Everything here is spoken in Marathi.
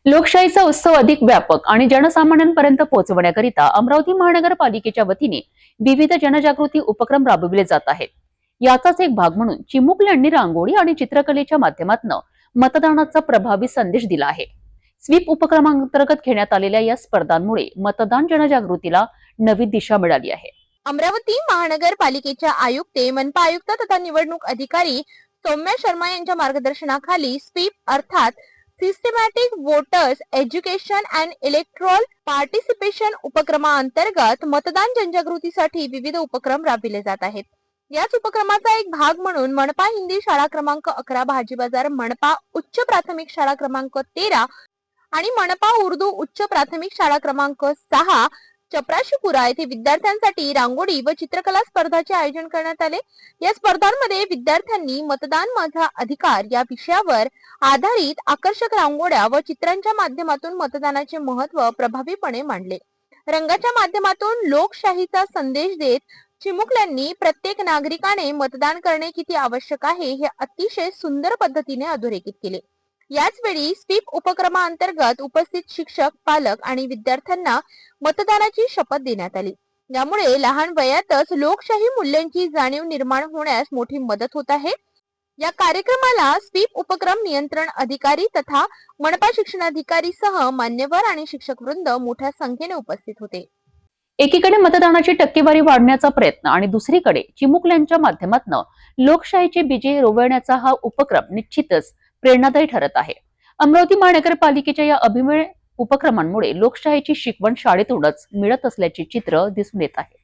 लोकशाहीचा उत्सव अधिक व्यापक आणि जनसामान्यांपर्यंत पोहोचवण्याकरिता अमरावती महानगरपालिकेच्या वतीने विविध जनजागृती उपक्रम राबविले जात आहेत। याचाच एक भाग म्हणून चिमुकल्यांनी रांगोळी आणि चित्रकलेच्या माध्यमातून मतदानाचा प्रभावी संदेश दिला आहे। स्वीप उपक्रमांतर्गत घेण्यात आलेल्या या स्पर्धांमुळे मतदान जनजागृतीला नवी दिशा मिळाली आहे। अमरावती महानगरपालिकेच्या आयुक्ते, मनपा आयुक्त तथा निवडणूक अधिकारी सौम्या शर्मा यांच्या मार्गदर्शनाखाली स्वीप अर्थात systematic voters education and electoral participation उपक्रमांतर्गत मतदान जनजागृतीसाठी विविध उपक्रम राबविले जात आहेत। याच उपक्रमाचा एक भाग म्हणून मनपा हिंदी शाळा क्रमांक 11 भाजी बाजार, मनपा उच्च प्राथमिक शाळा क्रमांक 13 आणि मनपा उर्दू उच्च प्राथमिक शाळा क्रमांक 6 चपराशीपुरा येथे विद्यार्थ्यांसाठी रांगोळी व चित्रकला स्पर्धाचे आयोजन करण्यात आले। या स्पर्धांमध्ये विद्यार्थ्यांनी मतदान माझा अधिकार या विषयावर आधारित आकर्षक रांगोळ्या व चित्रांच्या माध्यमातून मतदानाचे महत्त्व प्रभावीपणे मांडले। रंगाच्या माध्यमातून लोकशाहीचा संदेश देत चिमुकल्यांनी प्रत्येक नागरिकाने मतदान करणे किती आवश्यक आहे हे अतिशय सुंदर पद्धतीने अधोरेखित केले। याच वेळी स्वीप उपक्रमांतर्गत उपस्थित शिक्षक, पालक आणि विद्यार्थ्यांना मतदानाची शपथ देण्यात आली। यामुळे लहान वयातच लोकशाही मूल्यांची जाणीव निर्माण होण्यास मोठी मदत होत आहे। या कार्यक्रमाला स्वीप उपक्रम नियंत्रण अधिकारी तथा मनपा शिक्षणाधिकारी सह मान्यवर आणि शिक्षक वृंद मोठ्या संख्येने उपस्थित होते। एकीकडे मतदानाची टक्केवारी वाढण्याचा प्रयत्न आणि दुसरीकडे चिमुकल्यांच्या माध्यमातून लोकशाहीचे बीजे रोवण्याचा हा उपक्रम निश्चितच प्रेरणादायी ठरत आहे। अमरावती महानगरपालिकेच्या या अभिमत उपक्रमांमुळे लोकशाहीची शिकवण शाळेतूनच मिळत असल्याचे चित्र दिसून येत आहे।